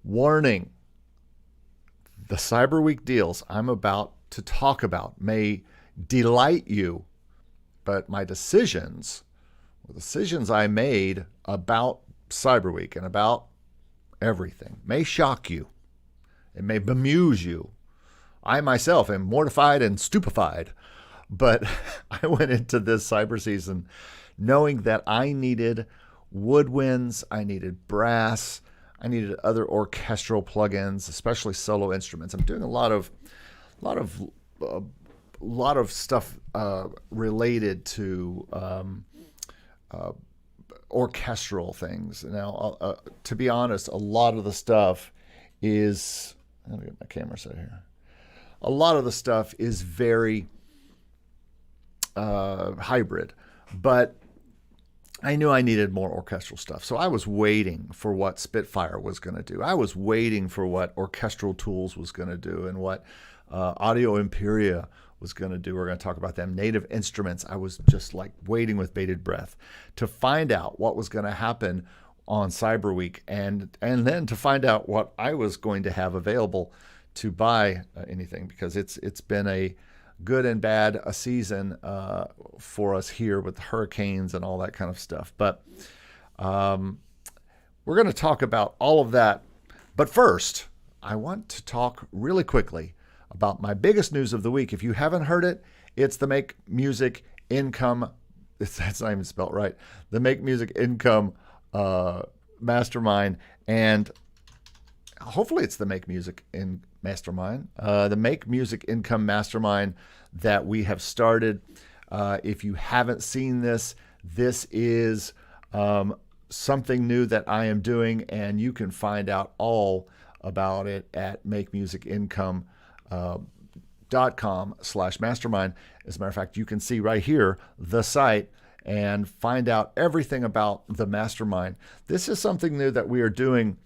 Warning, the Cyber Week deals I'm about to talk about may delight you, but my decisions I made about Cyber Week and about everything may shock you. It may bemuse you. I myself am mortified and stupefied, but I went into this cyber season knowing that I needed woodwinds, I needed brass, I needed other orchestral plugins, especially solo instruments. I'm doing a lot of stuff related to orchestral things. Now, to be honest, a lot of the stuff is. Let me get my camera set here. A lot of the stuff is very hybrid, but I knew I needed more orchestral stuff. So I was waiting for what Spitfire was going to do. I was waiting for what Orchestral Tools was going to do and what Audio Imperia was going to do. We're going to talk about them. Native Instruments. I was just like waiting with bated breath to find out what was going to happen on Cyber Week and then to find out what I was going to have available to buy anything, because it's been a good and bad a season for us here with hurricanes and all that kind of stuff. But we're going to talk about all of that. But first, I want to talk really quickly about my biggest news of the week. If you haven't heard it, it's the Make Music Income. That's not even spelled right. The Make Music Income Mastermind, and hopefully it's the Make Music in Mastermind, the Make Music Income Mastermind that we have started. If you haven't seen this, this is something new that I am doing, and you can find out all about it at makemusicincome.com/mastermind. As a matter of fact, you can see right here the site and find out everything about the mastermind. This is something new that we are doing.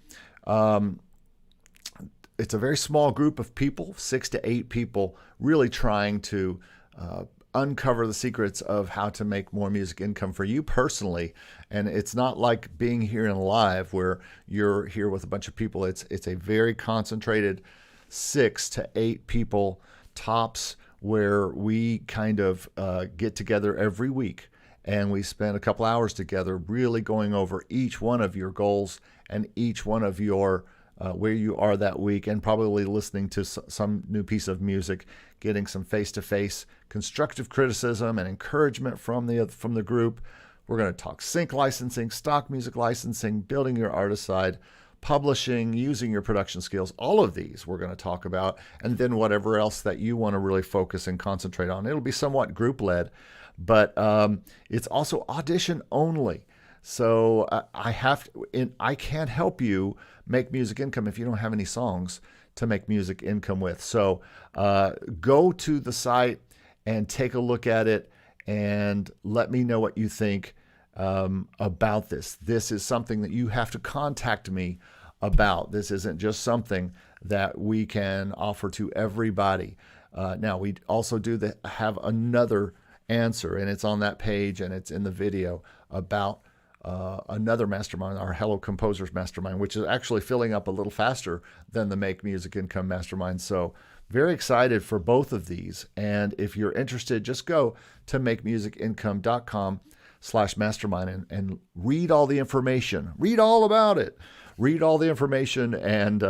It's a very small group of people, 6 to 8 people, really trying to uncover the secrets of how to make more music income for you personally. And it's not like being here in live where you're here with a bunch of people. It's a very concentrated 6 to 8 people tops, where we kind of get together every week. And we spend a couple hours together really going over each one of your goals and each one of your where you are that week, and probably listening to some new piece of music, getting some face-to-face constructive criticism and encouragement from the group. We're going to talk sync licensing, stock music licensing, building your artist side, publishing, using your production skills. All of these we're going to talk about, and then whatever else that you want to really focus and concentrate on. It'll be somewhat group-led, but it's also audition only. So I can't help you make music income if you don't have any songs to make music income with. So go to the site and take a look at it and let me know what you think about this. This is something that you have to contact me about. This isn't just something that we can offer to everybody. Now, we also have another answer, and it's on that page and it's in the video, about another mastermind, our Hello Composers Mastermind, which is actually filling up a little faster than the Make Music Income Mastermind. So very excited for both of these. And if you're interested, just go to makemusicincome.com/mastermind and read all the information. Read all about it. Read all the information and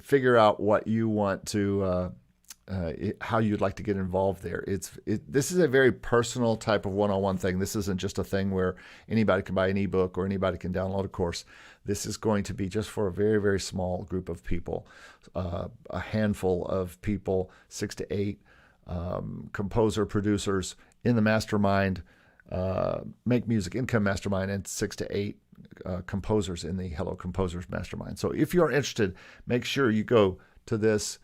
figure out what you want to how you'd like to get involved there. This is a very personal type of one-on-one thing. This isn't just a thing where anybody can buy an ebook or anybody can download a course. This is going to be just for a very, very small group of people, a handful of people, 6 to 8 composer producers in the mastermind, Make Music Income Mastermind, and 6 to 8 composers in the Hello Composers Mastermind. So if you're interested, make sure you go to this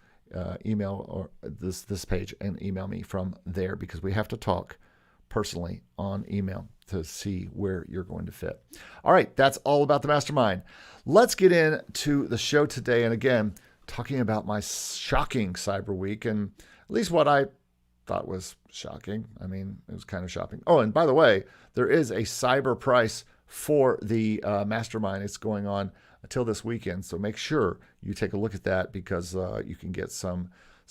email or this page and email me from there, because we have to talk personally on email to see where you're going to fit. All right, that's all about the mastermind. Let's get into the show today. And again, talking about my shocking Cyber Week, and at least what I thought was shocking. I mean, it was kind of shocking. Oh, and by the way, there is a cyber price for the mastermind. It's going on until this weekend. So make sure you take a look at that, because you can get some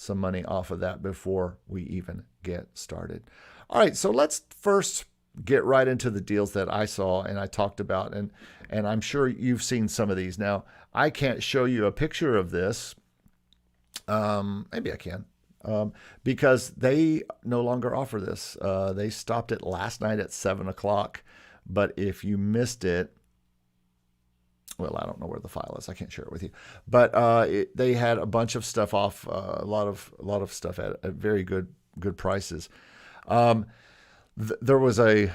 money off of that before we even get started. All right, so let's first get right into the deals that I saw and I talked about, and I'm sure you've seen some of these. Now, I can't show you a picture of this. Maybe I can, because they no longer offer this. They stopped it last night at 7 o'clock, but if you missed it, well, I don't know where the file is. I can't share it with you. But they had a bunch of stuff off, a lot of stuff at very good prices. There was a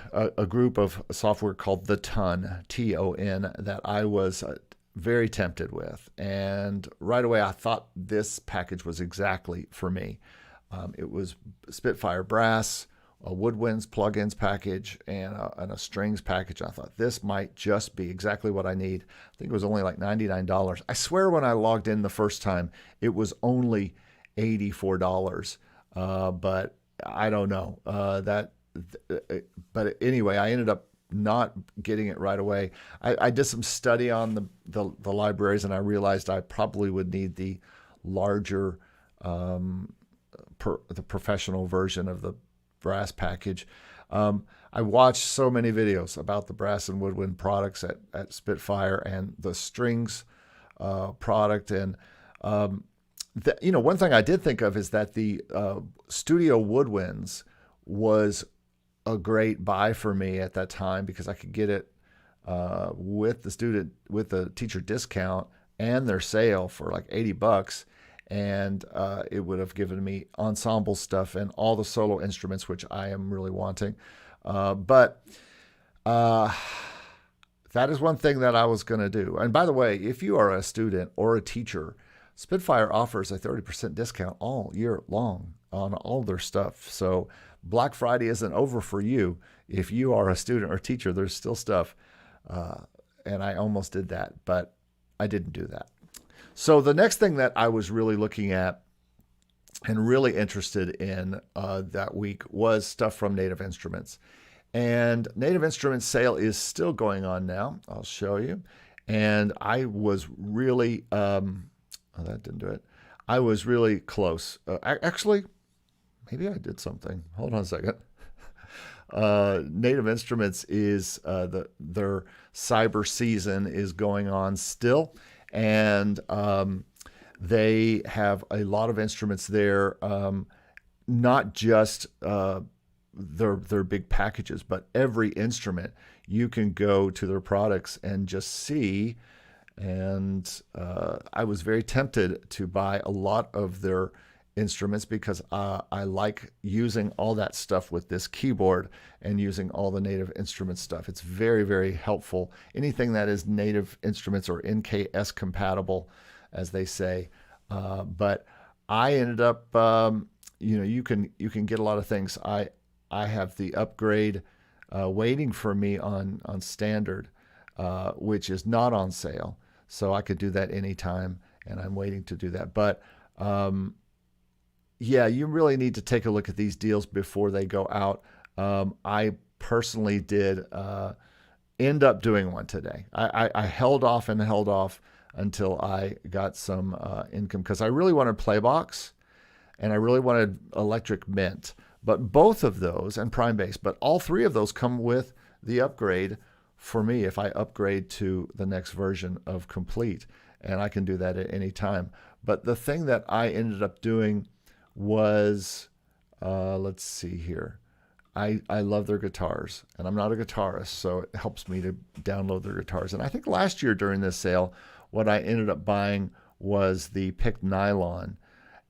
group of software called the Ton, Ton, that I was very tempted with. And right away, I thought this package was exactly for me. It was Spitfire brass, a woodwinds plugins package, and a strings package. I thought this might just be exactly what I need. I think it was only like $99. I swear when I logged in the first time, it was only $84. But I don't know but anyway, I ended up not getting it right away. I did some study on the libraries, and I realized I probably would need the larger, the professional version of the brass package. I watched so many videos about the brass and woodwind products at Spitfire and the strings product. And, one thing I did think of is that the studio woodwinds was a great buy for me at that time, because I could get it with the teacher discount and their sale for like $80, and it would have given me ensemble stuff and all the solo instruments, which I am really wanting. But that is one thing that I was going to do. And by the way, if you are a student or a teacher, Spitfire offers a 30% discount all year long on all their stuff. So Black Friday isn't over for you. If you are a student or teacher, there's still stuff. And I almost did that, but I didn't do that. So the next thing that I was really looking at and really interested in that week was stuff from Native Instruments. And Native Instruments sale is still going on now. I'll show you. And I was really, that didn't do it. I was really close. Actually, maybe I did something. Hold on a second. Native Instruments is their cyber season is going on still, and they have a lot of instruments there. Not just their big packages, but every instrument. You can go to their products and just see. And I was very tempted to buy a lot of their instruments, because I like using all that stuff with this keyboard and using all the Native Instruments stuff. It's very, very helpful. Anything that is Native Instruments or NKS compatible, as they say. But I ended up, you can get a lot of things. I have the upgrade waiting for me on standard, which is not on sale. So I could do that anytime, and I'm waiting to do that. But yeah, you really need to take a look at these deals before they go out. I personally did end up doing one today. I held off until I got some income, because I really wanted Playbox and I really wanted Electric Mint. But both of those, and Prime Bass, but all three of those come with the upgrade for me if I upgrade to the next version of Complete. And I can do that at any time. But the thing that I ended up doing was, let's see here. I love their guitars, and I'm not a guitarist, so it helps me to download their guitars. And I think last year during this sale, what I ended up buying was the picked nylon.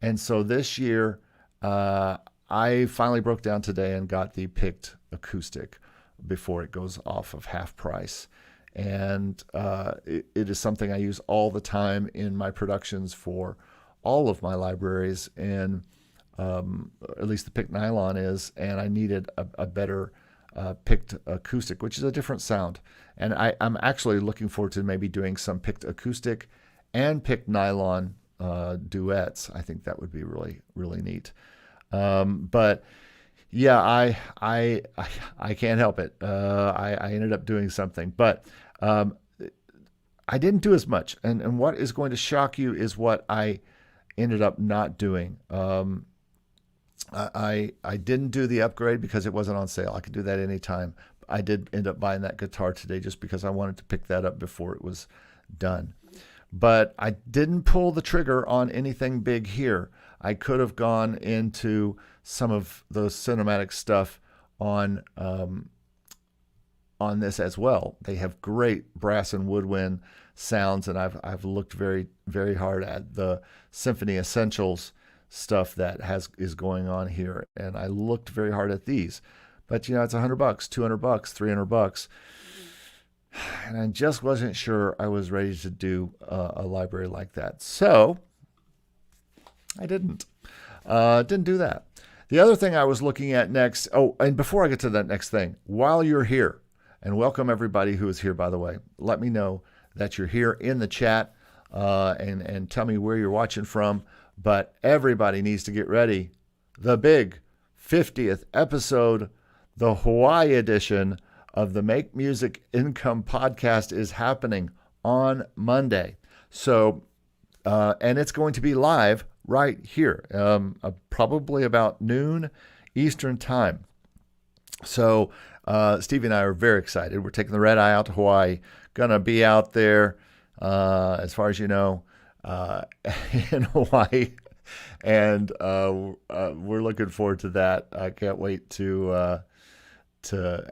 And so this year, I finally broke down today and got the picked acoustic before it goes off of half price. And it is something I use all the time in my productions for all of my libraries, and at least the picked nylon is, and I needed a better picked acoustic, which is a different sound. And I'm actually looking forward to maybe doing some picked acoustic and picked nylon duets. I think that would be really, really neat. But yeah, I can't help it. I ended up doing something, but I didn't do as much. And what is going to shock you is what I ended up not doing. I didn't do the upgrade because it wasn't on sale. I could do that anytime. I did end up buying that guitar today just because I wanted to pick that up before it was done. But I didn't pull the trigger on anything big here. I could have gone into some of those cinematic stuff on this as well. They have great brass and woodwind sounds, and I've looked very, very hard at the Symphony Essentials stuff that is going on here, and I looked very hard at these. But it's $100, $200, $300, and I just wasn't sure I was ready to do a library like that. So I didn't do that. The other thing I was looking at next. Oh, and before I get to that next thing, while you're here, and welcome everybody who is here, by the way, let me know that you're here in the chat, and tell me where you're watching from. But everybody needs to get ready. The big 50th episode, the Hawaii edition of the Make Music Income podcast, is happening on Monday. So, and it's going to be live right here, probably about noon Eastern time. So Stevie and I are very excited. We're taking the red eye out to Hawaii. Gonna be out there, as far as you know, in Hawaii, and we're looking forward to that. I can't wait to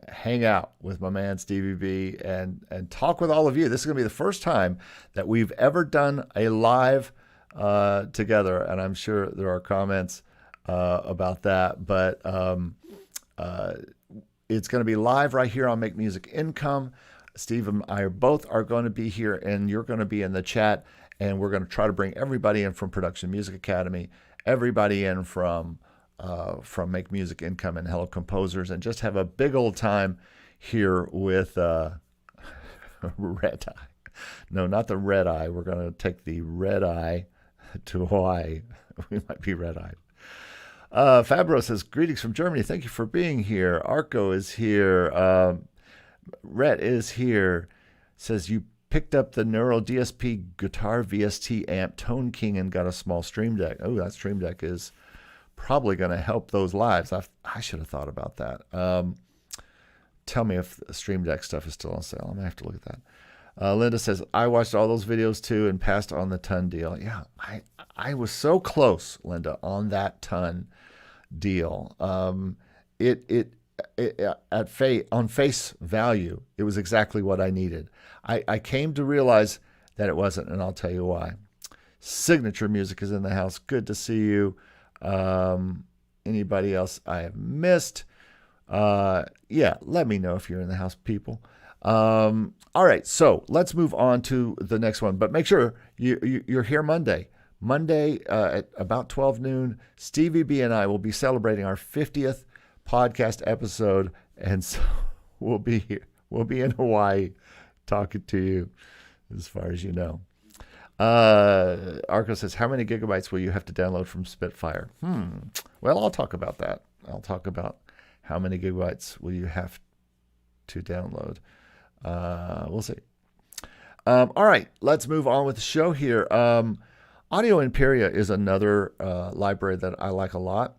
hang out with my man Stevie B and talk with all of you. This is gonna be the first time that we've ever done a live together, and I'm sure there are comments about that, but it's going to be live right here on Make Music Income. Steve and I both are going to be here, and you're going to be in the chat, and we're going to try to bring everybody in from Production Music Academy, everybody in from Make Music Income and Hello Composers, and just have a big old time here with Red Eye. No, not the Red Eye. We're going to take the Red Eye to Hawaii. We might be red-eyed. Fabro says, greetings from Germany. Thank you for being here. Arco is here. Rhett is here. Says, you picked up the Neural DSP Guitar VST amp Tone King and got a small Stream Deck. Oh, that Stream Deck is probably going to help those lives. I should have thought about that. Tell me if the Stream Deck stuff is still on sale. I'm going to have to look at that. Linda says, I watched all those videos too and passed on the Ton deal. Yeah, I was so close, Linda, on that Ton deal. On face value, it was exactly what I needed. I came to realize that it wasn't, and I'll tell you why. Signature Music is in the house. Good to see you. Anybody else I have missed? Yeah, let me know if you're in the house, people. All right, so let's move on to the next one. But make sure you're here Monday. Monday at about 12 noon, Stevie B and I will be celebrating our 50th podcast episode, and so we'll be here. We'll be in Hawaii talking to you, as far as you know. Arco says, how many gigabytes will you have to download from Spitfire? Well, I'll talk about that. I'll talk about how many gigabytes will you have to download. We'll see. All right, let's move on with the show here. Audio Imperia is another library that I like a lot.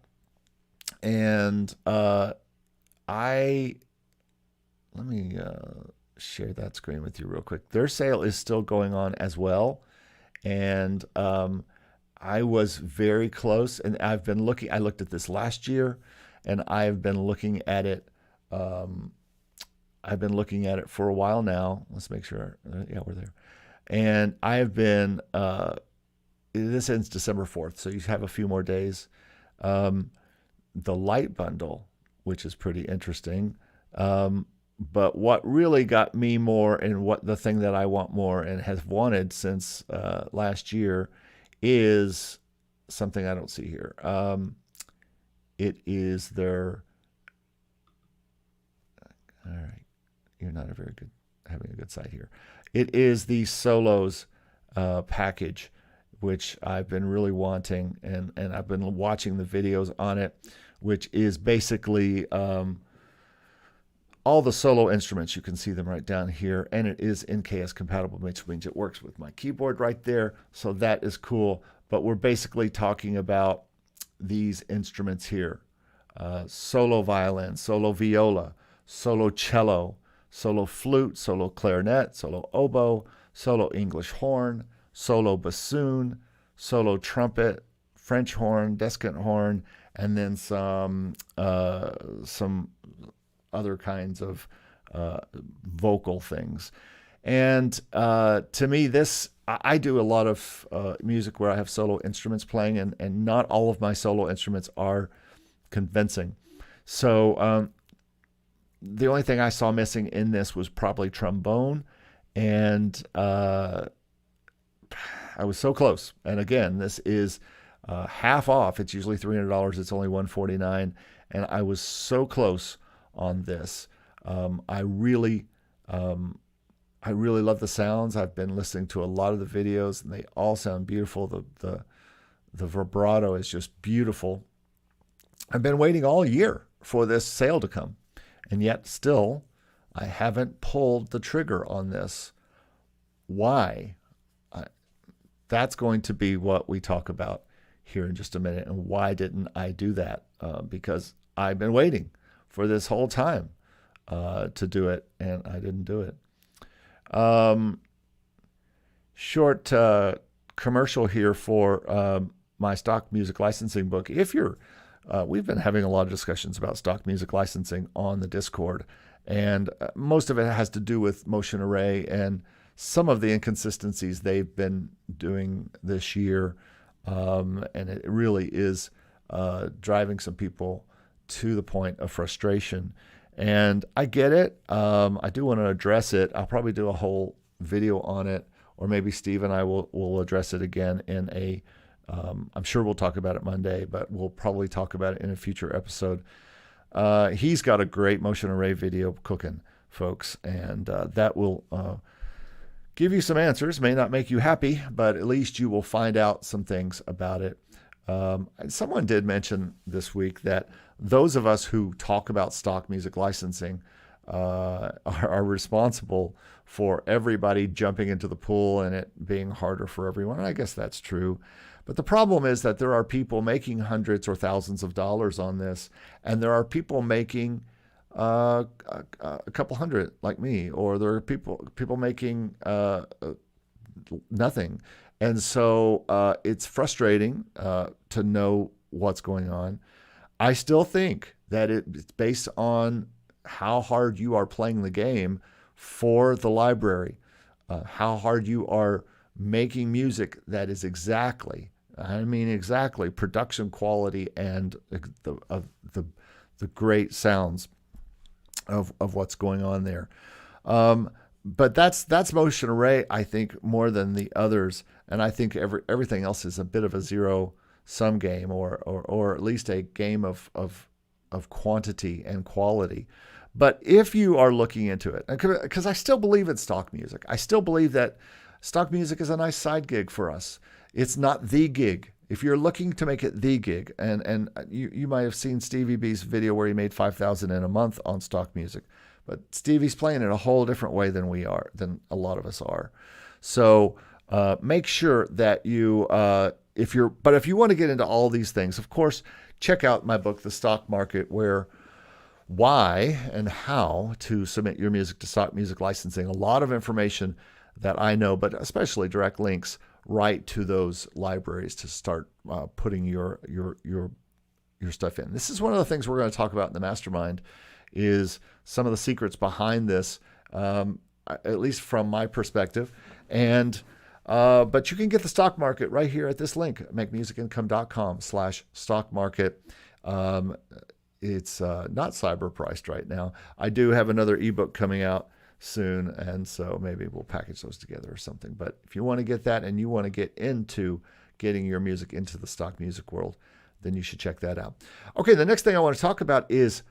And let me share that screen with you real quick. Their sale is still going on as well. And I was very close, and I've been looking. I looked at this last year, and I've been looking at it. I've been looking at it for a while now. Let's make sure. Yeah, we're there. And I have been. This ends December 4th, so you have a few more days. The light bundle, which is pretty interesting. But what really got me more, and what the thing that I want more and have wanted since last year, is something I don't see here. It is their. All right, you're not having a good sight here. It is the Solos package, which I've been really wanting, and I've been watching the videos on it, which is basically all the solo instruments, you can see them right down here, and it is NKS compatible, which means it works with my keyboard right there. So that is cool. But we're basically talking about these instruments here. Solo violin, solo viola, solo cello, solo flute, solo clarinet, solo oboe, solo English horn, solo bassoon, solo trumpet, French horn, descant horn, and then some other kinds of vocal things. And to me, I do a lot of music where I have solo instruments playing, and not all of my solo instruments are convincing. So the only thing I saw missing in this was probably trombone, and I was so close. And again, this is half off. It's usually $300. It's only $149, and I was so close on this. I really love the sounds. I've been listening to a lot of the videos, and they all sound beautiful. The vibrato is just beautiful. I've been waiting all year for this sale to come, and yet still I haven't pulled the trigger on this. Why? That's going to be what we talk about here in just a minute. And why didn't I do that? Because I've been waiting for this whole time to do it, and I didn't do it. Short commercial here for my stock music licensing book. If you're, we've been having a lot of discussions about stock music licensing on the Discord, and most of it has to do with Motion Array and some of the inconsistencies they've been doing this year, and it really is driving some people to the point of frustration. And I get it. I do want to address it. I'll probably do a whole video on it, or maybe Steve and I will address it again in a, I'm sure we'll talk about it Monday, but we'll probably talk about it in a future episode. He's got a great Motion Array video cooking, folks, and that will give you some answers. May not make you happy, but at least you will find out some things about it. Someone did mention this week that those of us who talk about stock music licensing are responsible for everybody jumping into the pool and it being harder for everyone. I guess that's true. But the problem is that there are people making hundreds or thousands of dollars on this, and there are people making a couple hundred like me, or there are people making nothing. And so it's frustrating to know what's going on. I still think that it's based on how hard you are playing the game for the library, how hard you are making music that is exactly production quality and the great sounds of what's going on there. But that's Motion Array, I think, more than the others. And I think everything else is a bit of a zero-sum game, or at least a game of quantity and quality. But if you are looking into it, because I still believe in stock music, I still believe that stock music is a nice side gig for us. It's not the gig. If you're looking to make it the gig, and you might have seen Stevie B's video where he made $5,000 in a month on stock music, but Stevie's playing it a whole different way than than a lot of us are. So make sure that you, if you want to get into all these things, of course, check out my book, The Stock Market, why and how to submit your music to stock music licensing. A lot of information that I know, but especially direct links right to those libraries to start putting your stuff in. This is one of the things we're going to talk about in the Mastermind, is some of the secrets behind this, at least from my perspective. And but you can get the stock market right here at this link, makemusicincome.com/stock market. It's not cyber priced right now. I do have another ebook coming out soon, and so maybe we'll package those together or something. But if you want to get that and you want to get into getting your music into the stock music world, then you should check that out. Okay, the next thing I want to talk about is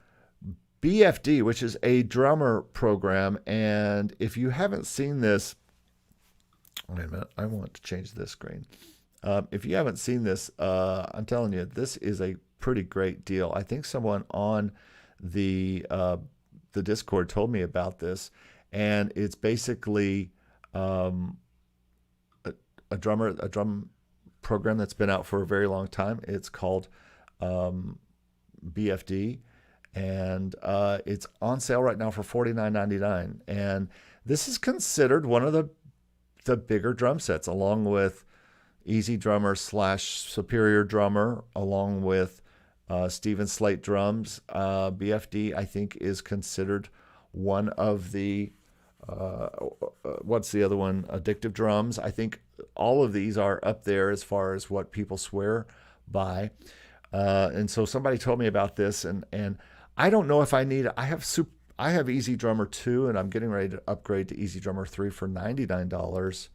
BFD, which is a drummer program. And if you haven't seen this, wait a minute, I want to change this screen. If you haven't seen this, I'm telling you, this is a pretty great deal. I think someone on the the Discord told me about this, and it's basically a drum program that's been out for a very long time. It's called BFD, and it's on sale right now for $49.99. And this is considered one of the bigger drum sets, along with Easy Drummer / Superior Drummer, along with Steven Slate drums. BFD, I think, is considered one of the what's the other one? Addictive drums. I think all of these are up there as far as what people swear by. And so somebody told me about this, and I don't know if I need it. I have Easy Drummer 2, and I'm getting ready to upgrade to Easy Drummer 3 for $99.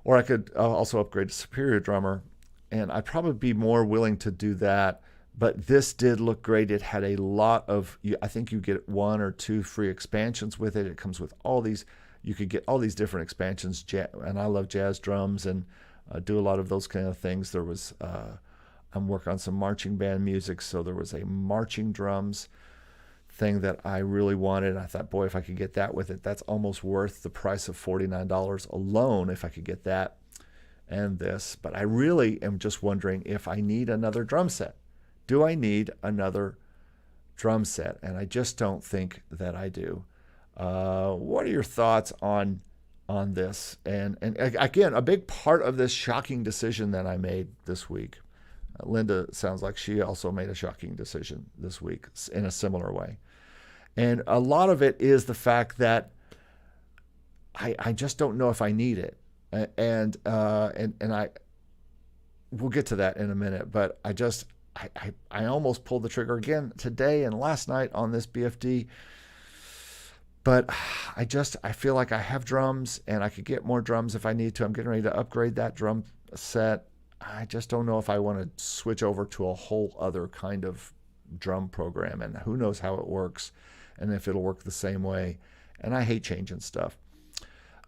Or I could also upgrade to Superior Drummer, and I'd probably be more willing to do that. But this did look great. It had a lot of, I think you get 1 or 2 free expansions with it. It comes with all these, you could get all these different expansions. And I love jazz drums and do a lot of those kind of things. There was, I'm working on some marching band music, so there was a marching drums thing that I really wanted. I thought, boy, if I could get that with it, that's almost worth the price of $49 alone if I could get that and this. But I really am just wondering if I need another drum set. Do I need another drum set? And I just don't think that I do. What are your thoughts on this? And again, a big part of this shocking decision that I made this week, Linda sounds like she also made a shocking decision this week in a similar way. And a lot of it is the fact that I just don't know if I need it. And we'll get to that in a minute, but I almost pulled the trigger again today and last night on this BFD, but I feel like I have drums and I could get more drums if I need to. I'm getting ready to upgrade that drum set. I just don't know if I want to switch over to a whole other kind of drum program, and who knows how it works and if it'll work the same way. And I hate changing stuff.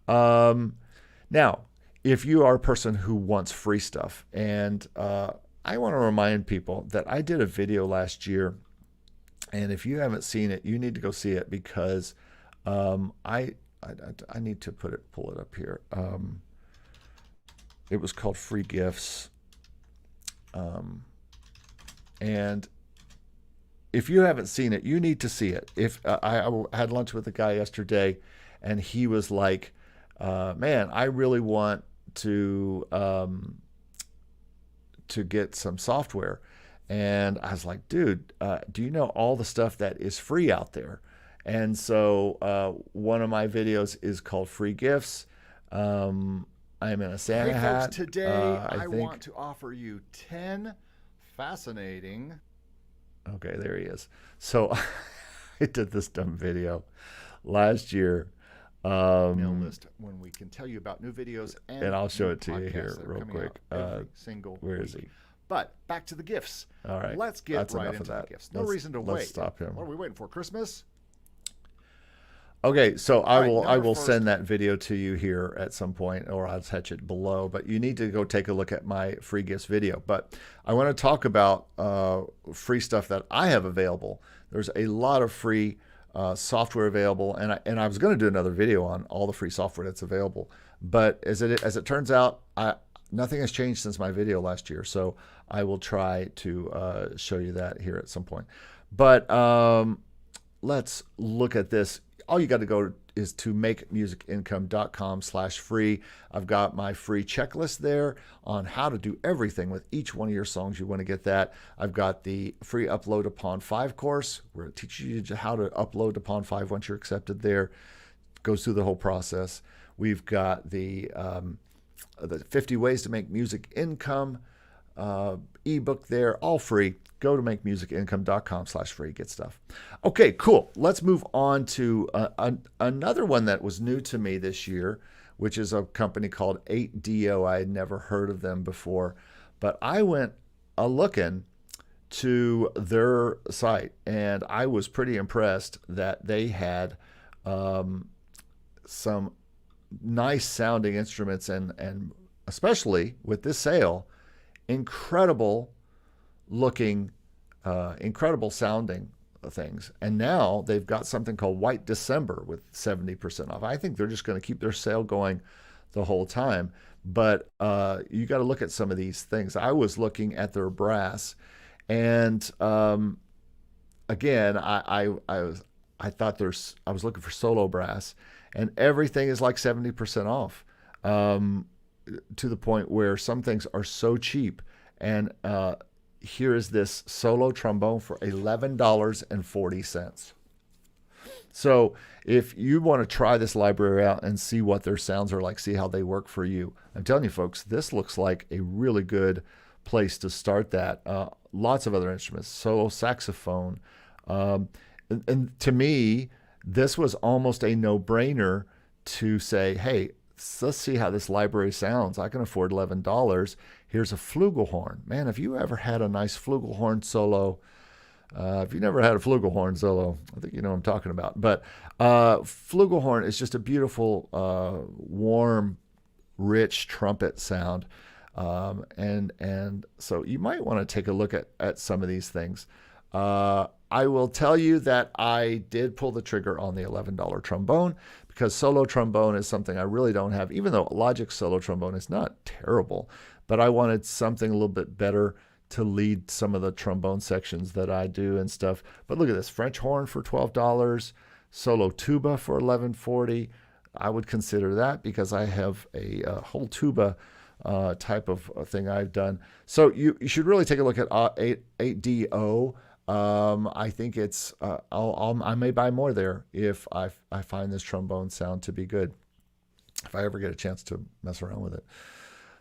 Now, if you are a person who wants free stuff, and I want to remind people that I did a video last year, and if you haven't seen it, you need to go see it, because I need to pull it up here. It was called Free Gifts, and if you haven't seen it, you need to see it. If I had lunch with a guy yesterday, and he was like, "Man, I really want to get some software," and I was like, "Dude, do you know all the stuff that is free out there?" And so one of my videos is called Free Gifts. I'm in a Santa hat. Folks, today I want to offer you 10 fascinating. Okay, there he is. So I did this dumb video last year. Email list when we can tell you about new videos and I'll show it to you here real quick. Every single where week. is he? But back to the gifts. All right. Let's get That's right enough into of the that. gifts. No reason to wait. Let's stop him. What are we waiting for? Christmas? Okay, so I will first. send that video to you here at some point, or I'll attach it below. But you need to go take a look at my free gifts video. But I want to talk about free stuff that I have available. There's a lot of free software available, and I was going to do another video on all the free software that's available. But as it turns out, nothing has changed since my video last year. So I will try to show you that here at some point. But let's look at this. All you got to go is to makemusicincome.com/free. I've got my free checklist there on how to do everything with each one of your songs. You want to get that. I've got the free Upload Upon 5 course, where it teaches you how to upload Upon 5 once you're accepted there. Goes through the whole process. We've got the 50 ways to make music income ebook there, all free. Go to makemusicincome.com/free. Get stuff. Okay, cool. Let's move on to another one that was new to me this year, which is a company called 8DO. I had never heard of them before, but I went looking to their site, and I was pretty impressed that they had some nice sounding instruments, and especially with this sale, incredible looking, incredible sounding things. And now they've got something called White December with 70% off. I think they're just going to keep their sale going the whole time. But you got to look at some of these things. I was looking at their brass, and again, I was looking for solo brass, and everything is like 70% off, to the point where some things are so cheap. And here is this solo trombone for $11.40. So if you want to try this library out and see what their sounds are like, see how they work for you, I'm telling you, folks, this looks like a really good place to start that. Lots of other instruments, solo saxophone. And to me, this was almost a no-brainer to say, hey, let's see how this library sounds. I can afford $11. Here's a flugelhorn. Man, have you ever had a nice flugelhorn solo? If you've never had a flugelhorn solo, I think you know what I'm talking about. But flugelhorn is just a beautiful, warm, rich trumpet sound. And so you might want to take a look at some of these things. I will tell you that I did pull the trigger on the $11 trombone, because solo trombone is something I really don't have, even though Logic's solo trombone is not terrible, but I wanted something a little bit better to lead some of the trombone sections that I do and stuff. But look at this, French horn for $12, solo tuba for $11.40. I would consider that because I have a whole tuba type of thing I've done. So you should really take a look at 8DO. I think it's, I may buy more there if I find this trombone sound to be good, if I ever get a chance to mess around with it.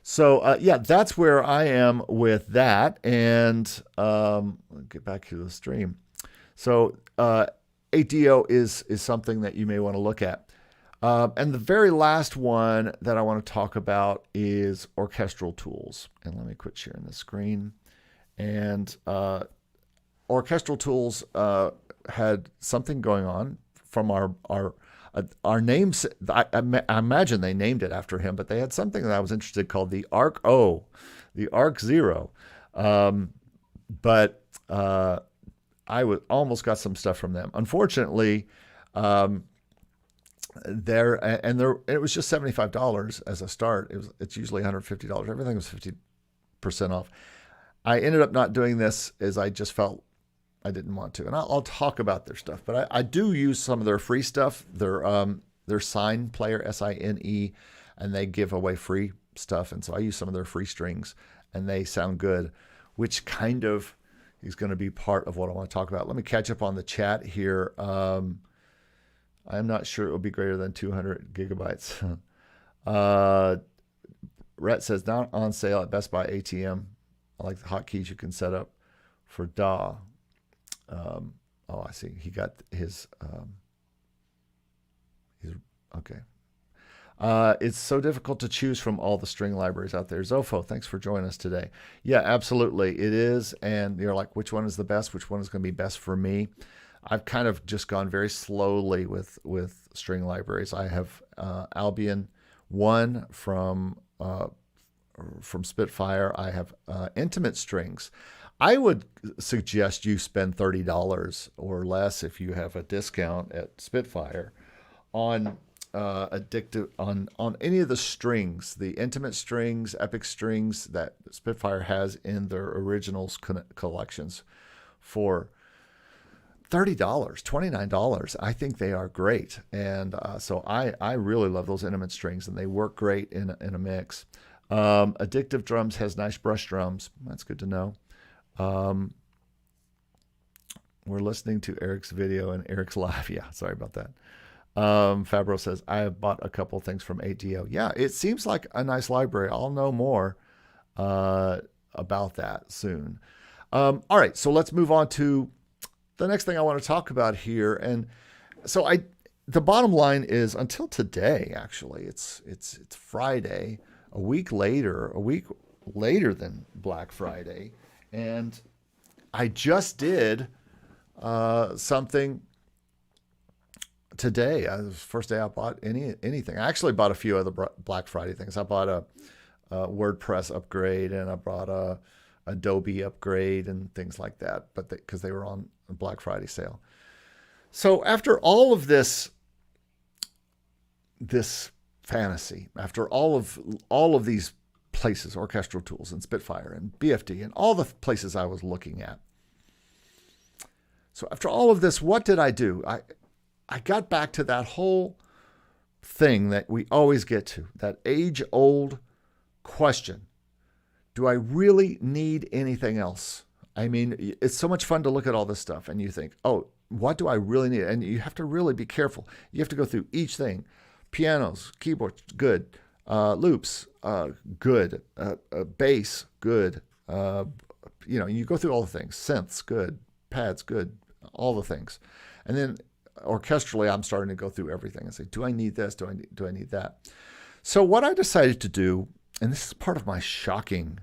So, yeah, that's where I am with that. And get back to the stream. So 8DO is something that you may want to look at. And the very last one that I want to talk about is Orchestral Tools. And let me quit sharing the screen. And Orchestral Tools had something going on from our names. I imagine they named it after him, but they had something that I was interested in called the Arc O, the Arc Zero. But I almost got some stuff from them. Unfortunately, it was just $75 as a start. It's usually $150. Everything was 50% off. I ended up not doing this as I just felt I didn't want to. And I'll talk about their stuff, but I do use some of their free stuff. Their Sign player, SINE, and they give away free stuff. And so I use some of their free strings, and they sound good, which kind of is going to be part of what I want to talk about. Let me catch up on the chat here. I'm not sure it will be greater than 200 gigabytes. Rhett says, not on sale at Best Buy ATM. I like the hotkeys you can set up for DAW. Oh, I see. He got his okay. It's so difficult to choose from all the string libraries out there. Zofo, thanks for joining us today. Yeah, absolutely. It is. And you're like, which one is the best? Which one is going to be best for me? I've kind of just gone very slowly with string libraries. I have Albion 1 from Spitfire. I have Intimate Strings. I would suggest you spend $30 or less if you have a discount at Spitfire on on any of the strings, the Intimate Strings, Epic Strings that Spitfire has in their originals collections for $30, $29. I think they are great. And so I really love those Intimate Strings, and they work great in a mix. Addictive Drums has nice brush drums. That's good to know. We're listening to Eric's video and Eric's live. Yeah, sorry about that. Fabro says, I have bought a couple things from 8DO. Yeah, it seems like a nice library. I'll know more about that soon. All right, so let's move on to the next thing I want to talk about here. And so the bottom line is, until today, actually, it's Friday, a week later than Black Friday. And I just did something today. It was the first day I bought anything. I actually bought a few other Black Friday things. I bought a WordPress upgrade, and I bought a Adobe upgrade and things like that. But because they were on Black Friday sale. So after all of this fantasy, after all of these places, Orchestral Tools and Spitfire and BFD and all the places I was looking at. So after all of this, what did I do? I got back to that whole thing that we always get to, that age-old question. Do I really need anything else? I mean, it's so much fun to look at all this stuff and you think, oh, what do I really need? And you have to really be careful. You have to go through each thing. Pianos, keyboards, good. Loops, good. Bass, good. You go through all the things. Synths, good. Pads, good. All the things. And then orchestrally, I'm starting to go through everything and say, do I need this? Do I need that? So what I decided to do, and this is part of my shocking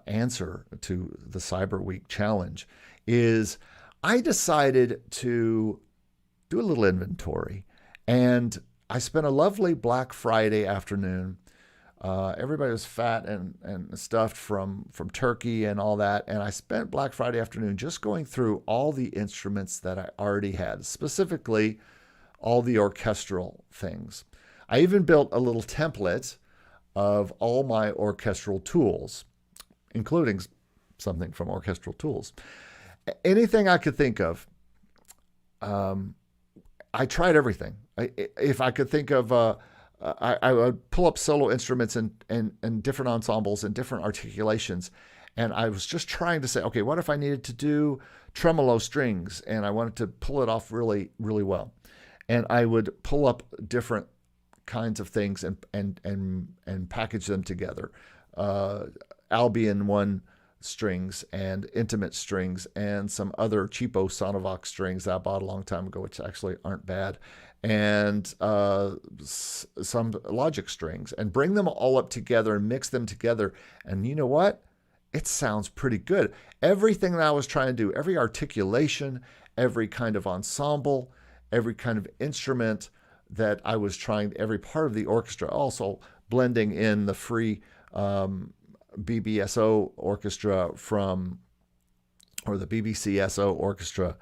answer to the cyberweek challenge, is I decided to do a little inventory. And I spent a lovely Black Friday afternoon. Everybody was fat and stuffed from turkey and all that. And I spent Black Friday afternoon just going through all the instruments that I already had, specifically all the orchestral things. I even built a little template of all my orchestral tools, including something from Orchestral Tools. Anything I could think of, I tried everything. If I could think of, I would pull up solo instruments and different ensembles and different articulations. And I was just trying to say, okay, what if I needed to do tremolo strings and I wanted to pull it off really, really well? And I would pull up different kinds of things and package them together. Albion 1 strings and intimate strings and some other cheapo Sonovox strings that I bought a long time ago, which actually aren't bad, and some Logic strings, and bring them all up together and mix them together. And you know what? It sounds pretty good. Everything that I was trying to do, every articulation, every kind of ensemble, every kind of instrument that I was trying, every part of the orchestra, also blending in the free BBSO orchestra or the BBCSO orchestra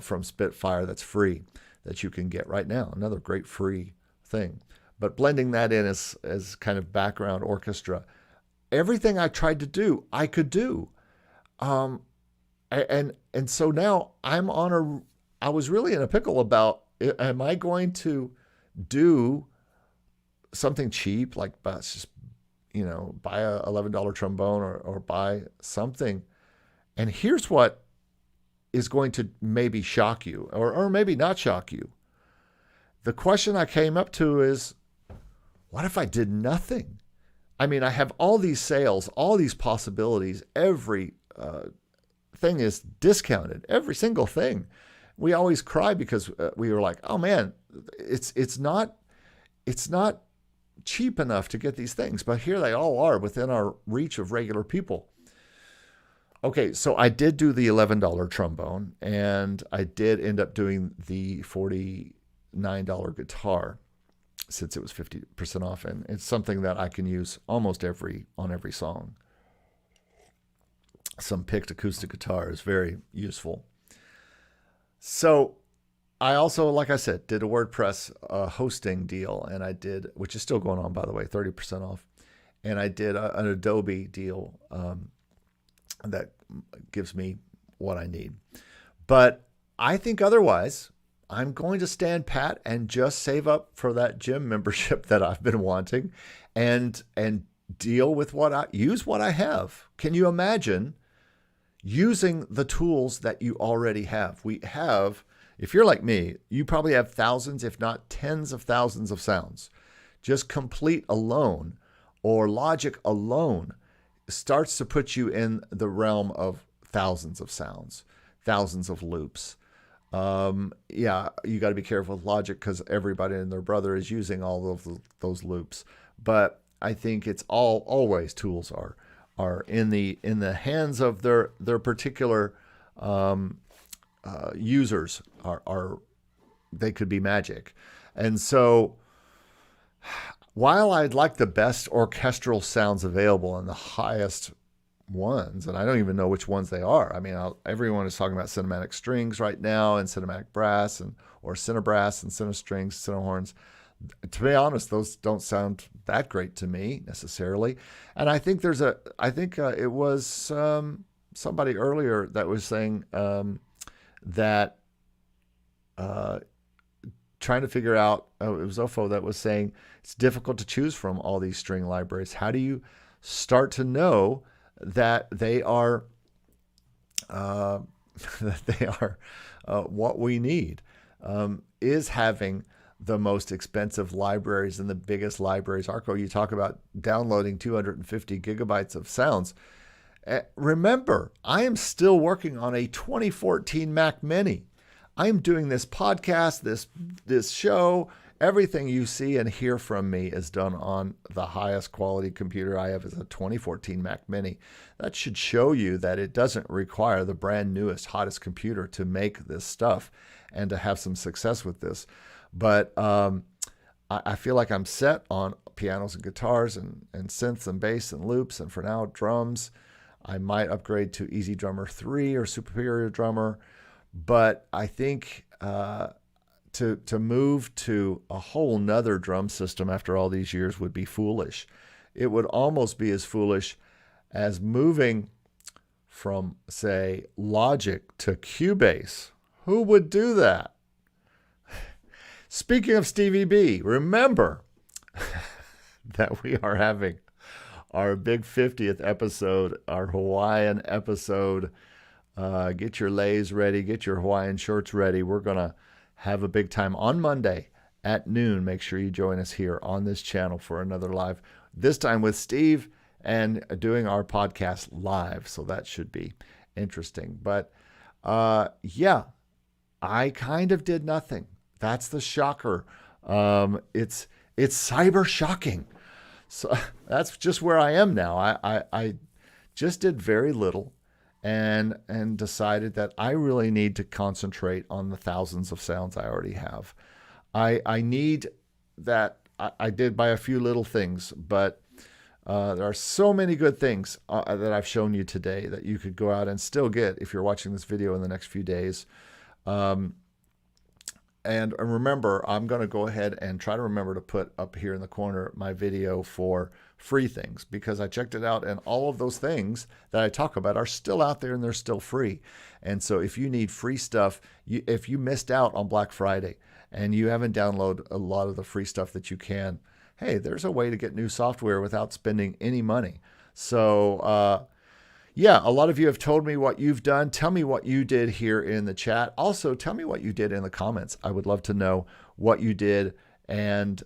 from Spitfire that's free, that you can get right now. Another great free thing. But blending that in as kind of background orchestra, everything I tried to do, I could do. And so now I was really in a pickle about, am I going to do something cheap, like just buy a $11 trombone or buy something? And here's what is going to maybe shock you or maybe not shock you. The question I came up to is, what if I did nothing? I mean, I have all these sales, all these possibilities. Every thing is discounted, every single thing. We always cry because we were like, oh man, it's not cheap enough to get these things, but here they all are within our reach of regular people. Okay, so I did do the $11 trombone, and I did end up doing the $49 guitar, since it was 50% off, and it's something that I can use almost on every song. Some picked acoustic guitar is very useful. So I also, like I said, did a WordPress hosting deal, and I did, which is still going on, by the way, 30% off. And I did an Adobe deal that gives me what I need. But I think otherwise, I'm going to stand pat and just save up for that gym membership that I've been wanting, and deal with use what I have. Can you imagine using the tools that you already have? We have, if you're like me, you probably have thousands, if not tens of thousands of sounds. Just Complete alone or Logic alone starts to put you in the realm of thousands of sounds, thousands of loops. Yeah, you got to be careful with Logic because everybody and their brother is using all of those loops. But I think it's always tools are in the hands of their particular users are they could be magic. And so while I'd like the best orchestral sounds available and the highest ones, and I don't even know which ones they are. I mean, everyone is talking about cinematic strings right now, and cinematic brass, or cinebrass and cinestrings, cinehorns. To be honest, those don't sound that great to me necessarily. And I think it was somebody earlier that was saying that trying to figure out, it was Ofo that was saying it's difficult to choose from all these string libraries. How do you start to know that they are what we need? Is having the most expensive libraries and the biggest libraries. Arco, you talk about downloading 250 gigabytes of sounds. Remember, I am still working on a 2014 Mac Mini. I am doing this podcast, this show. Everything you see and hear from me is done on the highest quality computer I have, is a 2014 Mac Mini. That should show you that it doesn't require the brand newest, hottest computer to make this stuff and to have some success with this. But I feel like I'm set on pianos and guitars and synths and bass and loops, and for now, drums. I might upgrade to Easy Drummer 3 or Superior Drummer, but I think to move to a whole nother drum system after all these years would be foolish. It would almost be as foolish as moving from, say, Logic to Cubase. Who would do that? Speaking of Stevie B, remember that we are having our big 50th episode, our Hawaiian episode. Get your leis ready, get your Hawaiian shirts ready. We're going to have a big time on Monday at noon. Make sure you join us here on this channel for another live, this time with Steve, and doing our podcast live. So that should be interesting. But yeah, I kind of did nothing. That's the shocker. It's cyber shocking. So that's just where I am now. I just did very little and decided that I really need to concentrate on the thousands of sounds I already have. I need that. I did buy a few little things, but there are so many good things that I've shown you today that you could go out and still get if you're watching this video in the next few days. And remember, I'm going to go ahead and try to remember to put up here in the corner my video for free things, because I checked it out and all of those things that I talk about are still out there and they're still free. And so if you need free stuff, if you missed out on Black Friday and you haven't downloaded a lot of the free stuff that you can, hey, there's a way to get new software without spending any money. So, yeah, a lot of you have told me what you've done. Tell me what you did here in the chat. Also, tell me what you did in the comments. I would love to know what you did and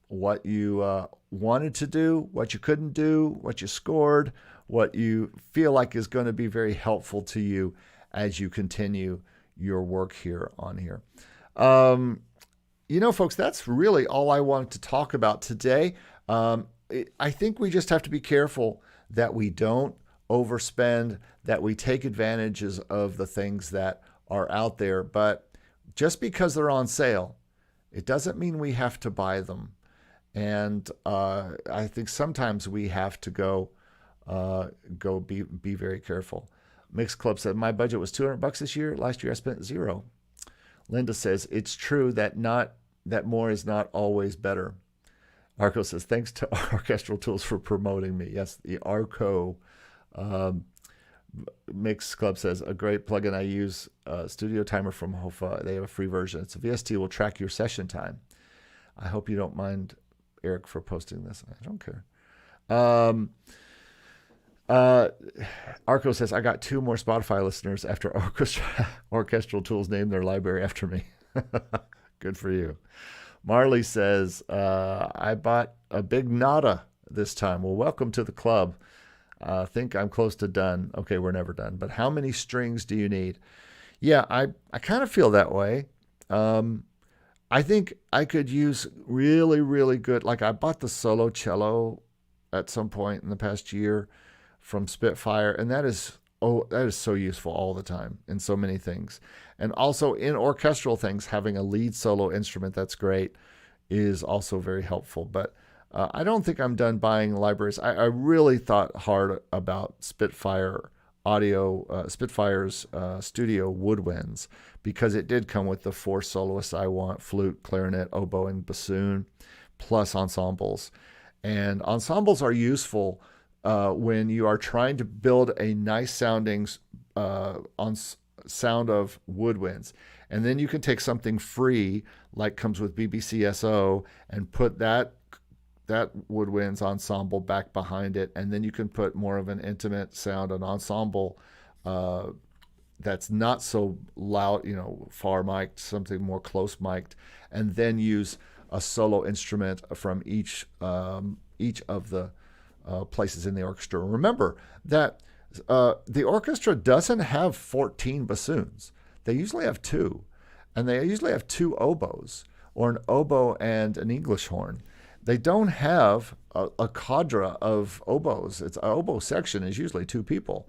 what you wanted to do, what you couldn't do, what you scored, what you feel like is going to be very helpful to you as you continue your work here on here. You know, folks, that's really all I wanted to talk about today. I think we just have to be careful that we don't overspend, that we take advantages of the things that are out there. But just because they're on sale, it doesn't mean we have to buy them. And I think sometimes we have to go be very careful. Mixed Club said, my budget was $200 this year. Last year I spent $0. Linda says, it's true that more is not always better. Arco says, thanks to Orchestral Tools for promoting me. Yes, the Arco Mix Club says, a great plugin I use, Studio Timer from Hofa. They have a free version. It's a VST, will track your session time. I hope you don't mind, Eric, for posting this. I don't care. Arco says, I got 2 more Spotify listeners after Orchestral Tools named their library after me. Good for you. Marley says, I bought a big nada this time. Well, welcome to the club. I think I'm close to done. Okay, we're never done. But how many strings do you need? Yeah, I kind of feel that way. I think I could use really, really good. Like I bought the solo cello at some point in the past year from Spitfire, and that is so useful all the time in so many things. And also in orchestral things, having a lead solo instrument that's great is also very helpful. But I don't think I'm done buying libraries. I really thought hard about Spitfire's studio woodwinds, because it did come with the 4 soloists I want: flute, clarinet, oboe, and bassoon, plus ensembles. And ensembles are useful when you are trying to build a nice sounding sound of woodwinds. And then you can take something free, like comes with BBCSO, and put that woodwinds ensemble back behind it. And then you can put more of an intimate sound, an ensemble that's not so loud, far mic'd, something more close mic'd, and then use a solo instrument from each of the places in the orchestra. Remember that the orchestra doesn't have 14 bassoons. They usually have 2, and they usually have 2 oboes, or an oboe and an English horn. They don't have a cadre of oboes. It's an oboe section is usually 2 people.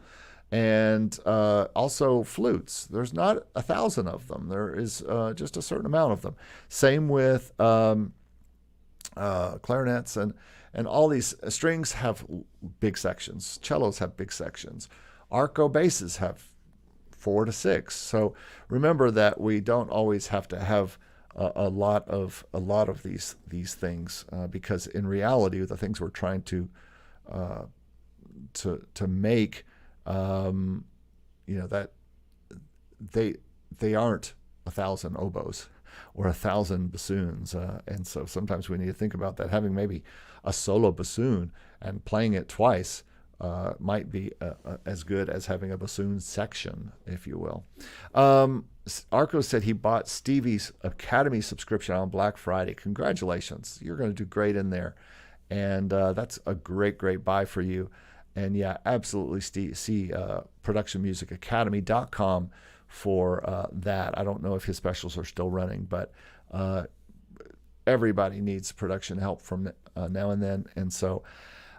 And also flutes. There's not 1,000 of them. There is just a certain amount of them. Same with clarinets and all these strings have big sections. Cellos have big sections. Arco basses have 4 to 6. So remember that we don't always have to have a lot of these things, because in reality, the things we're trying to make, that they aren't 1,000 oboes or 1,000 bassoons, and so sometimes we need to think about that. Having maybe a solo bassoon and playing it twice might be as good as having a bassoon section, if you will. Arco said he bought Stevie's Academy subscription on Black Friday. Congratulations. You're going to do great in there. And that's a great buy for you. And yeah, absolutely see productionmusicacademy.com for that. I don't know if his specials are still running, but everybody needs production help from now and then. And so,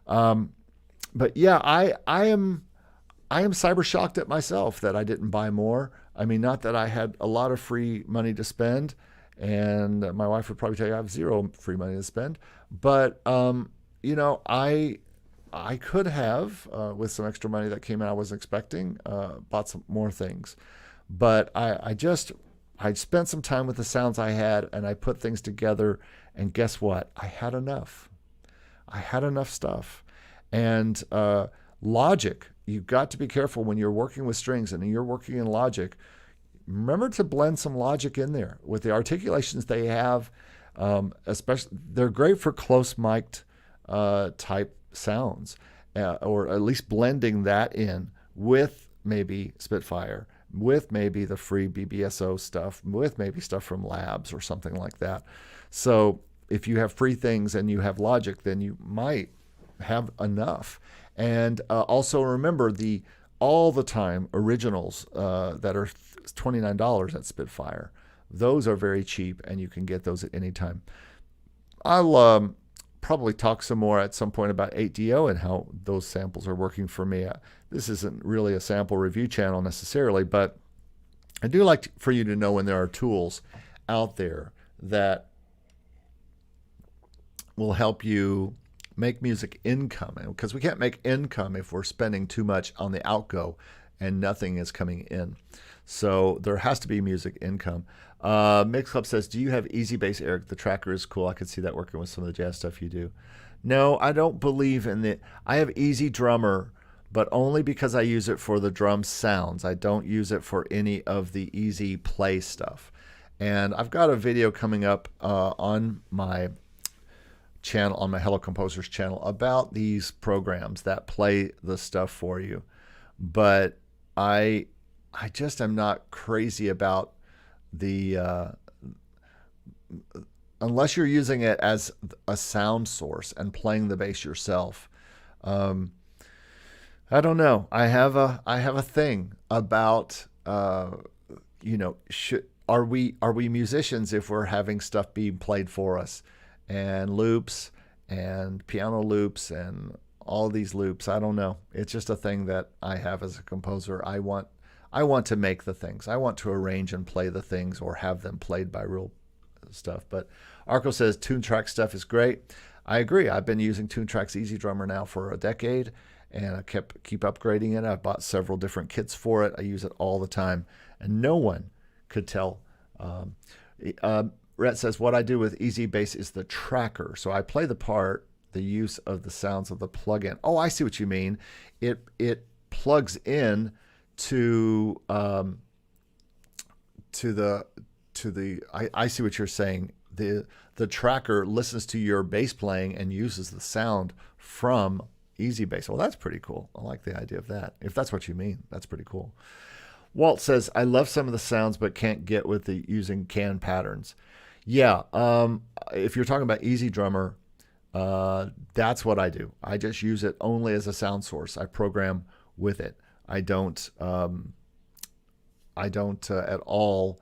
but yeah, I am cyber shocked at myself that I didn't buy more. I mean, not that I had a lot of free money to spend, and my wife would probably tell you I have 0 free money to spend. But I could have, with some extra money that came in I wasn't expecting, bought some more things. But I spent some time with the sounds I had, and I put things together, and guess what? I had enough. I had enough stuff. And Logic, you've got to be careful when you're working with strings and you're working in Logic. Remember to blend some Logic in there with the articulations they have. Especially, they're great for close mic'd type sounds, or at least blending that in with maybe Spitfire, with maybe the free BBSO stuff, with maybe stuff from Labs or something like that. So if you have free things and you have Logic, then you might have enough. And also remember all the time originals that are $29 at Spitfire. Those are very cheap, and you can get those at any time. I'll probably talk some more at some point about 8DO and how those samples are working for me. This isn't really a sample review channel necessarily, but I do like for you to know when there are tools out there that will help you make music income, because we can't make income if we're spending too much on the outgo and nothing is coming in. So there has to be music income. Mix Club says, do you have Easy Bass, Eric? The tracker is cool. I could see that working with some of the jazz stuff you do. No, I don't believe in it. I have Easy Drummer, but only because I use it for the drum sounds. I don't use it for any of the easy play stuff. And I've got a video coming up on my channel, on my Hello Composers channel, about these programs that play the stuff for you. But I just am not crazy about the unless you're using it as a sound source and playing the bass yourself. I don't know. I have a thing about are we musicians if we're having stuff being played for us, and loops and piano loops and all these loops? I don't know. It's just a thing that I have as a composer. I want to make the things. I want to arrange and play the things, or have them played by real stuff. But Arco says tune track stuff is great. I agree. I've been using TuneTrack's Easy Drummer now for a decade, and I keep upgrading it. I've bought several different kits for it. I use it all the time, and no one could tell. Rhett says, what I do with Easy Bass is the tracker. So I play the part, the use of the sounds of the plugin. Oh, I see what you mean. It plugs in to the I see what you're saying. The tracker listens to your bass playing and uses the sound from Easy Bass. Well, that's pretty cool. I like the idea of that. If that's what you mean, that's pretty cool. Walt says, I love some of the sounds, but can't get with the using can patterns. Yeah, if you're talking about Easy Drummer, that's what I do. I just use it only as a sound source. I program with it. I don't at all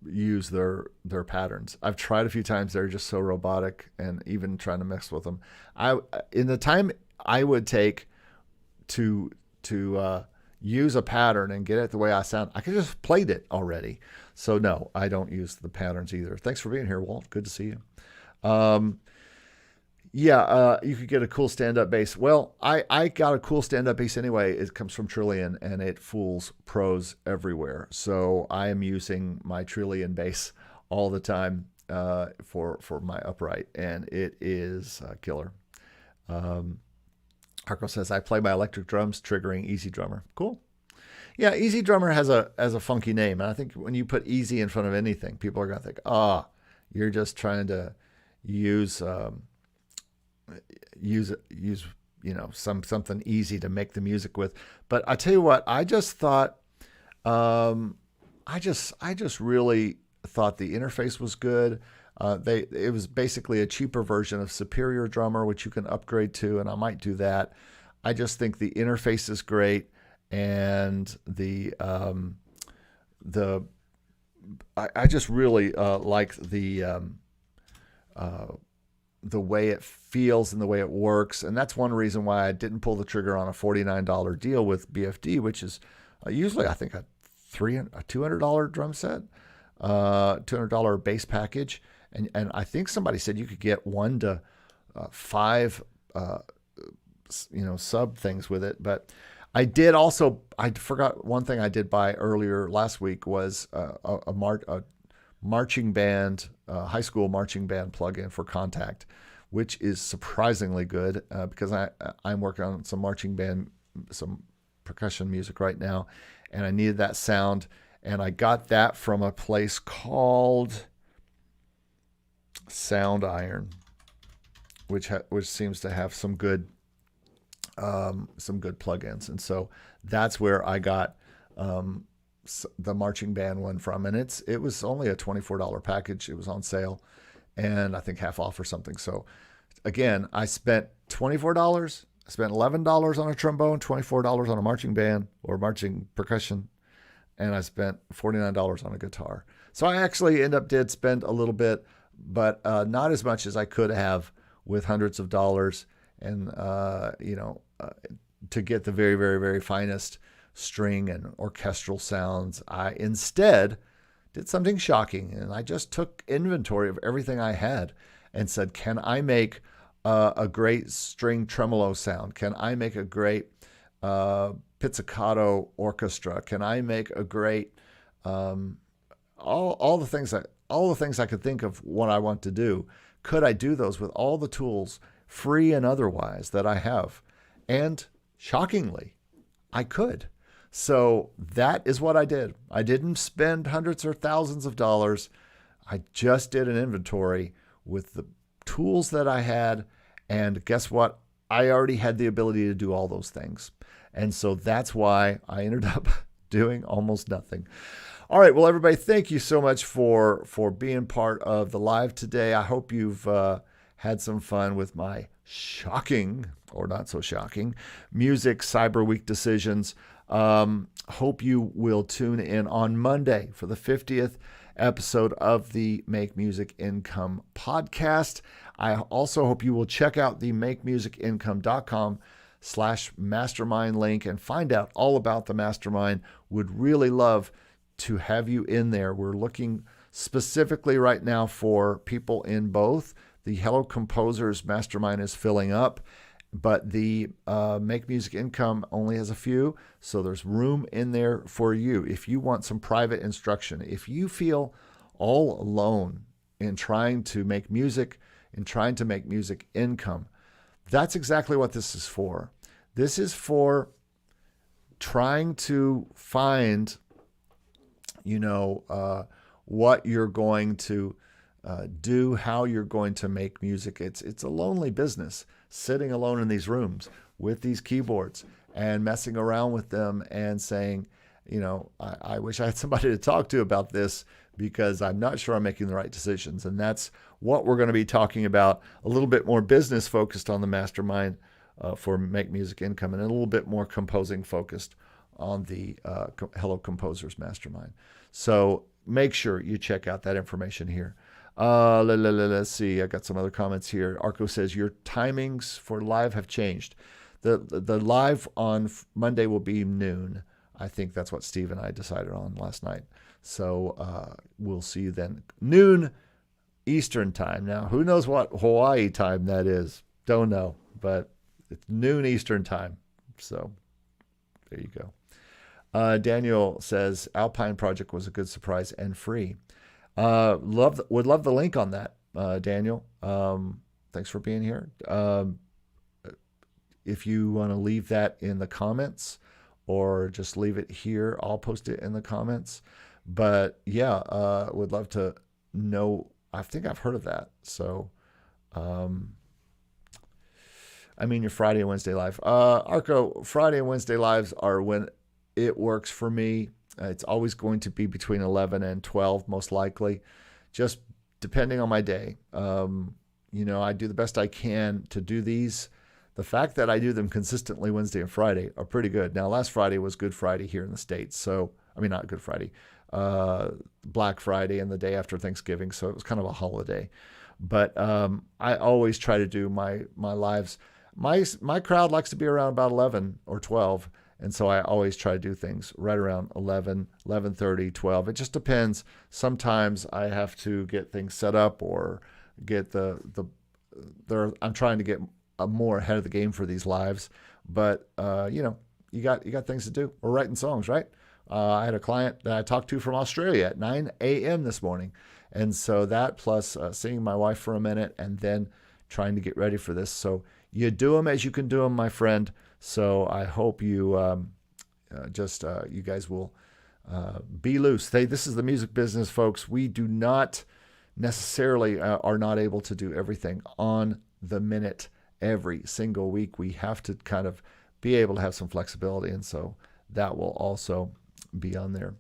use their patterns. I've tried a few times. They're just so robotic, and even trying to mess with them. In the time I would take to use a pattern and get it the way I sound, I could just played it already. So no, I don't use the patterns either. Thanks for being here, Walt. Good to see you. You could get a cool stand-up bass. Well, I got a cool stand-up bass anyway. It comes from Trillian, and it fools pros everywhere. So I am using my Trillian bass all the time for my upright, and it is killer. Harko says, I play my electric drums triggering Easy Drummer. Cool. Yeah, Easy Drummer has a funky name. And I think when you put easy in front of anything, people are going to think, you're just trying to use something easy to make the music with. But I tell you what, I just thought, I just really thought the interface was good. It was basically a cheaper version of Superior Drummer, which you can upgrade to, and I might do that. I just think the interface is great, and I just really like the way it feels and the way it works, and that's one reason why I didn't pull the trigger on a $49 deal with BFD, which is usually I think a $200 drum set, $200 bass package. And I think somebody said you could get 1 to 5, sub things with it. But I forgot one thing I did buy earlier last week was a marching band, high school marching band plugin for Contact, which is surprisingly good because I'm working on some marching band, some percussion music right now, and I needed that sound. And I got that from a place called Sound Iron, which seems to have some good plugins, and so that's where I got the marching band one from, and it was only a $24 package. It was on sale, and I think half off or something. So again, I spent $24. I spent $11 on a trombone, $24 on a marching band or marching percussion, and I spent $49 on a guitar. So I actually did spend a little bit, but not as much as I could have with hundreds of dollars, and to get the very, very, very finest string and orchestral sounds. I instead did something shocking, and I just took inventory of everything I had and said, can I make a great string tremolo sound? Can I make a great pizzicato orchestra? Can I make a great all the things I could think of what I want to do? Could I do those with all the tools, free and otherwise, that I have? And shockingly, I could. So that is what I did. I didn't spend hundreds or thousands of dollars. I just did an inventory with the tools that I had. And guess what? I already had the ability to do all those things. And so that's why I ended up doing almost nothing. All right. Well, everybody, thank you so much for being part of the live today. I hope you've had some fun with my shocking or not so shocking music Cyber Week decisions. Hope you will tune in on Monday for the 50th episode of the Make Music Income podcast. I also hope you will check out the makemusicincome.com/mastermind link and find out all about the mastermind. Would really love to have you in there. We're looking specifically right now for people in both The Hello Composers Mastermind is filling up, but the Make Music Income only has a few, so there's room in there for you. If you want some private instruction, if you feel all alone in trying to make music, in trying to make music income, that's exactly what this is for. This is for trying to find, what you're going to do, how you're going to make music. It's a lonely business, sitting alone in these rooms with these keyboards and messing around with them and saying, I wish I had somebody to talk to about this because I'm not sure I'm making the right decisions. And that's what we're going to be talking about, a little bit more business focused on the Mastermind for Make Music Income, and a little bit more composing focused on the Hello Composers Mastermind. So make sure you check out that information here. Let's see. I got some other comments here. Arco says your timings for live have changed. The live on Monday will be noon. I think that's what Steve and I decided on last night. So we'll see you then. Noon Eastern time. Now, who knows what Hawaii time that is? Don't know, but it's noon Eastern time. So there you go. Daniel says Alpine Project was a good surprise and free. Would love the link on that, Daniel. Thanks for being here. If you want to leave that in the comments or just leave it here, I'll post it in the comments. But yeah, would love to know. I think I've heard of that. So, your Friday and Wednesday live. Arco, Friday and Wednesday lives are when it works for me. It's always going to be between 11 and 12, most likely, just depending on my day. I do the best I can to do these. The fact that I do them consistently Wednesday and Friday are pretty good. Now, last Friday was Good Friday here in the States. So, not Good Friday, Black Friday and the day after Thanksgiving. So it was kind of a holiday. But I always try to do my lives. My crowd likes to be around about 11 or 12. And so I always try to do things right around 11, 11:30, 12. It just depends. Sometimes I have to get things set up or get I'm trying to get more ahead of the game for these lives. But, you got things to do. We're writing songs, right? I had a client that I talked to from Australia at 9 a.m. this morning. And so that plus seeing my wife for a minute and then trying to get ready for this. So you do them as you can do them, my friend. So I hope you you guys will be loose. This is the music business, folks. We do not necessarily are not able to do everything on the minute every single week. We have to kind of be able to have some flexibility, and so that will also be on there.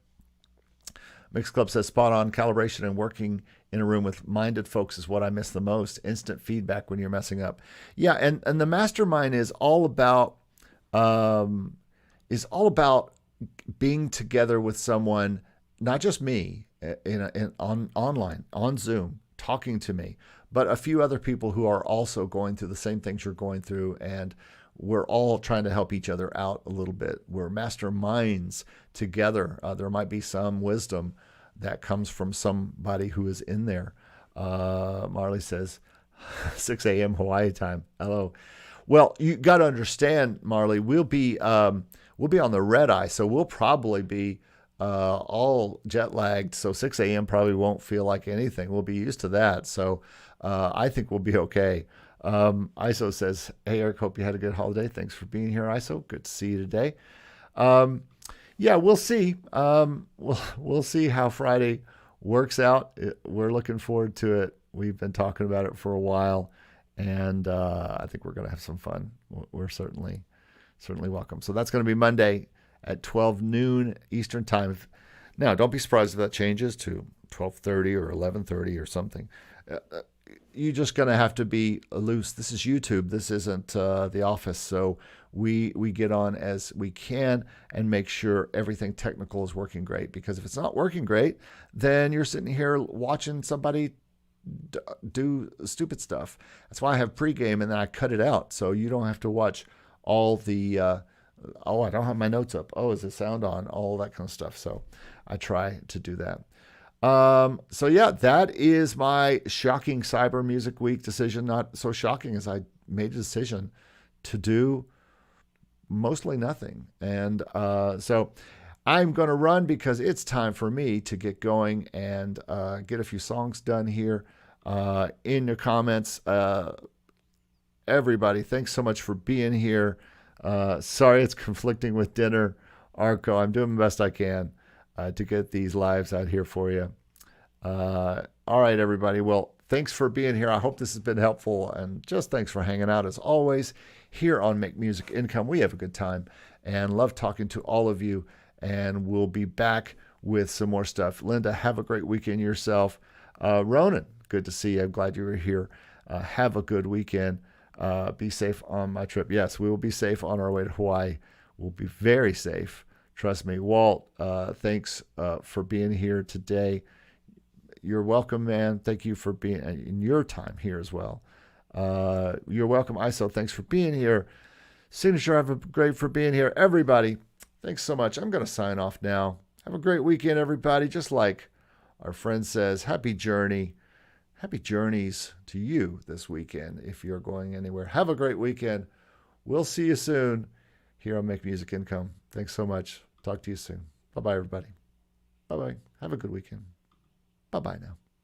Mix Club says, spot on. Calibration and working in a room with minded folks is what I miss the most. Instant feedback when you're messing up. Yeah, and the Mastermind is all about being together with someone, not just me, online, on Zoom, talking to me, but a few other people who are also going through the same things you're going through, and we're all trying to help each other out a little bit. We're masterminds together. There might be some wisdom that comes from somebody who is in there. Marley says, 6 a.m. Hawaii time. Hello. Well, you got to understand, Marley, we'll be on the red eye, so we'll probably be all jet lagged. So 6 a.m. probably won't feel like anything. We'll be used to that. So I think we'll be okay. ISO says, hey, Eric, hope you had a good holiday. Thanks for being here, ISO. Good to see you today. Yeah, we'll see. We'll see how Friday works out. We're looking forward to it. We've been talking about it for a while, and I think we're going to have some fun. We're certainly welcome. So that's going to be Monday at 12 noon Eastern time. Now, don't be surprised if that changes to 12:30 or 11:30 or something. You're just going to have to be loose. This is YouTube. This isn't the office. So we get on as we can and make sure everything technical is working great. Because if it's not working great, then you're sitting here watching somebody do stupid stuff. That's why I have pregame and then I cut it out. So you don't have to watch all the, I don't have my notes up. Oh, is the sound on? All that kind of stuff. So I try to do that. So yeah, that is my shocking Cyber Music Week decision. Not so shocking as I made a decision to do mostly nothing. And so I'm going to run because it's time for me to get going and get a few songs done here. In your comments, everybody, thanks so much for being here. Sorry it's conflicting with dinner, Arco. I'm doing the best I can to get these lives out here for you. All right, everybody. Well, thanks for being here. I hope this has been helpful, and just thanks for hanging out as always here on Make Music Income. We have a good time and love talking to all of you, and we'll be back with some more stuff. Linda, have a great weekend yourself. Ronan, good to see you. I'm glad you were here. Have a good weekend. Be safe on my trip. Yes, we will be safe on our way to Hawaii. We'll be very safe. Trust me. Walt, thanks for being here today. You're welcome, man. Thank you for being in your time here as well. You're welcome, ISO. Thanks for being here. Signature, have a great for being here. Everybody, thanks so much. I'm going to sign off now. Have a great weekend, everybody. Just like our friend says, happy journey. Happy journeys to you this weekend if you're going anywhere. Have a great weekend. We'll see you soon here on Make Music Income. Thanks so much. Talk to you soon. Bye-bye, everybody. Bye-bye. Have a good weekend. Bye-bye now.